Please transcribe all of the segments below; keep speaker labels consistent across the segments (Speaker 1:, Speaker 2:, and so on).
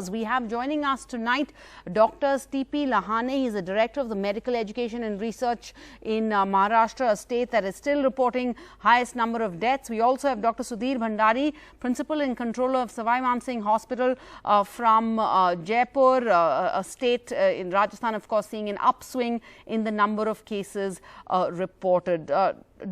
Speaker 1: stars. We have joining us tonight Dr. T.P. Lahane. He is the Director of the Medical Education and Research in Maharashtra, a state that is still reporting highest number of deaths. We also have Dr. Sudhir Bhandari, Principal and Controller of Savai Man Singh Hospital from Jaipur, a state in Rajasthan, of course, seeing an upswing in the number of cases reported.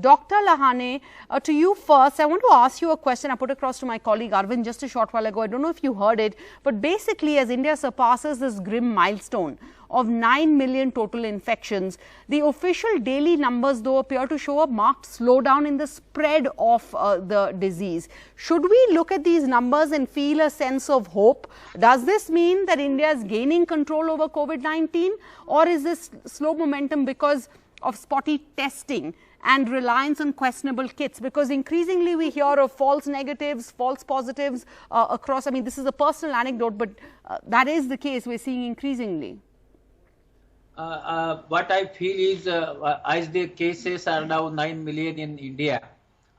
Speaker 1: Dr. Lahane, to you first, I want to ask you a question I put across to my colleague Arvind just a short while ago. I don't know if you heard it, but basically as India surpasses this grim milestone of 9 million total infections, the official daily numbers though appear to show a marked slowdown in the spread of the disease. Should we look at these numbers and feel a sense of hope? Does this mean that India is gaining control over COVID-19, or is this slow momentum because of spotty testing and reliance on questionable kits? Because increasingly we hear of false negatives, false positives across. I mean, this is a personal anecdote, but that is the case we're seeing increasingly.
Speaker 2: What I feel is as the cases are now 9 million in India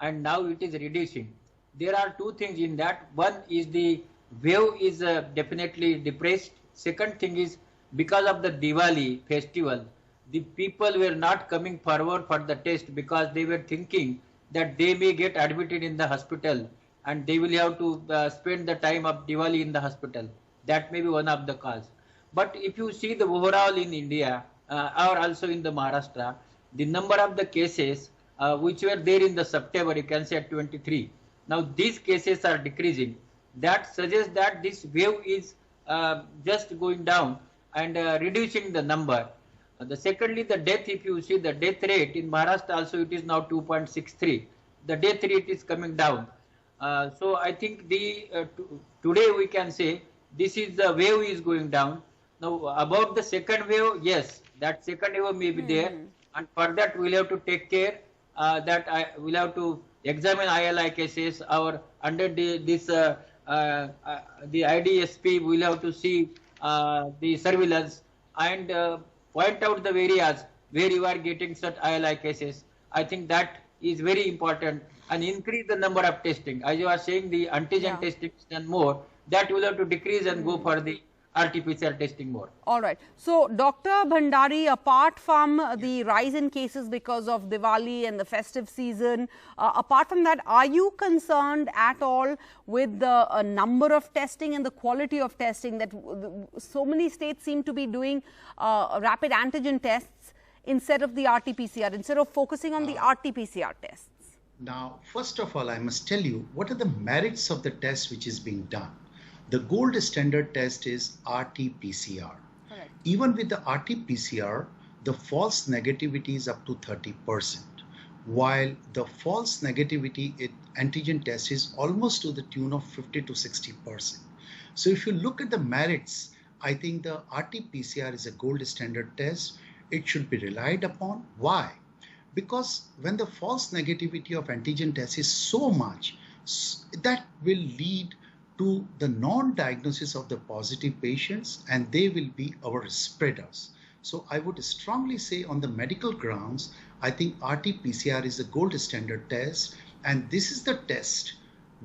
Speaker 2: and now it is reducing. There are two things in that. One is the wave is definitely depressed. Second thing is because of the Diwali festival, the people were not coming forward for the test because they were thinking that they may get admitted in the hospital and they will have to spend the time of Diwali in the hospital. That may be one of the cause. But if you see the overall in India or also in the Maharashtra, the number of the cases which were there in the September, you can say at 23. Now these cases are decreasing. That suggests that this wave is just going down and reducing the number. Secondly, the death, if you see the death rate in Maharashtra also, it is now 2.63. The death rate is coming down. So I think today we can say this is the wave is going down. Now about the second wave, yes, that second wave may be there, and for that we'll have to take care that we'll have to examine ILI cases or under the IDSP we'll have to see the surveillance and point out the areas where you are getting such ILI cases. I think that is very important, and increase the number of testing. As you are saying, the antigen testing and more, that will have to decrease and go for the RT-PCR testing more.
Speaker 1: All right. So, Dr. Bhandari, apart from the rise in cases because of Diwali and the festive season, apart from that, are you concerned at all with the number of testing and the quality of testing that so many states seem to be doing rapid antigen tests instead of the RT-PCR, instead of focusing on the RT-PCR tests?
Speaker 3: Now, first of all, I must tell you what are the merits of the test which is being done. The gold standard test is RT-PCR.
Speaker 1: Correct.
Speaker 3: Even with the RT-PCR, the false negativity is up to 30%, while the false negativity antigen test is almost to the tune of 50 to 60%. So if you look at the merits, I think the RT-PCR is a gold standard test. It should be relied upon. Why? Because when the false negativity of antigen test is so much, that will lead to the non-diagnosis of the positive patients, and they will be our spreaders. So I would strongly say on the medical grounds, I think RT-PCR is the gold standard test, and this is the test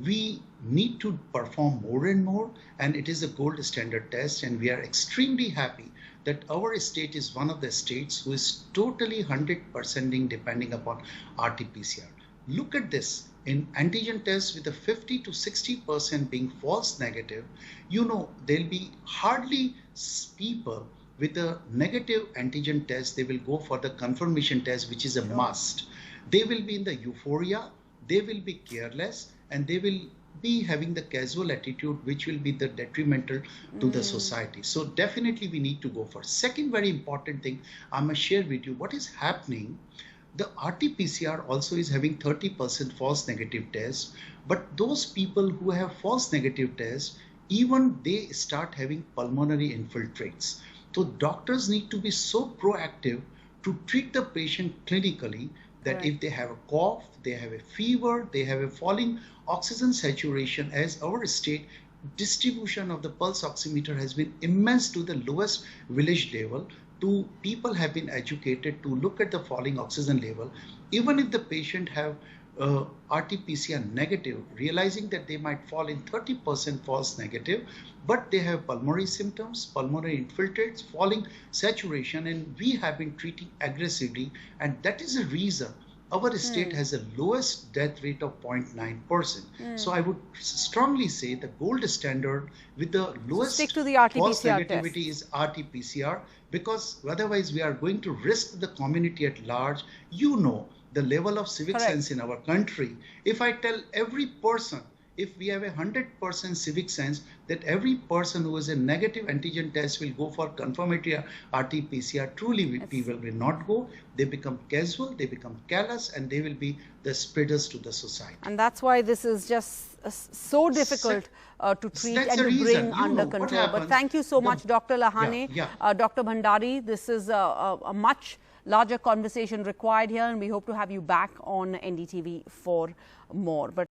Speaker 3: we need to perform more and more, and it is a gold standard test, and we are extremely happy that our state is one of the states who is totally 100% depending upon RT-PCR. Look at this. In antigen tests with a 50 to 60% being false negative, you know, there'll be hardly people with a negative antigen test. They will go for the confirmation test, which is a must. They will be in the euphoria, they will be careless, and they will be having the casual attitude, which will be the detrimental to the society. So definitely we need to go for. Second very important thing, I must share with you what is happening. The RT-PCR also is having 30% false negative tests, but those people who have false negative tests, even they start having pulmonary infiltrates. So doctors need to be so proactive to treat the patient clinically that if they have a cough, they have a fever, they have a falling oxygen saturation, as our state distribution of the pulse oximeter has been immense to the lowest village level. People have been educated to look at the falling oxygen level. Even if the patient have RT-PCR negative, realizing that they might fall in 30% false negative, but they have pulmonary symptoms, pulmonary infiltrates, falling saturation, and we have been treating aggressively, and that is the reason our state has the lowest death rate of 0.9%. So I would strongly say the gold standard with the lowest
Speaker 1: stick to the
Speaker 3: false
Speaker 1: RT-PCR
Speaker 3: negativity is RT-PCR, because otherwise we are going to risk the community at large. You know the level of civic sense in our country. If I tell every person, if we have 100% civic sense, that every person who is a negative antigen test will go for confirmatory RT-PCR, truly people will not go. They become casual, they become callous, and they will be the spreaders to the society.
Speaker 1: And that's why this is just so difficult to treat and to bring under control. But thank you so much, Dr. Lahane. Dr. Bhandari, this is a much larger conversation required here, and we hope to have you back on NDTV for more. But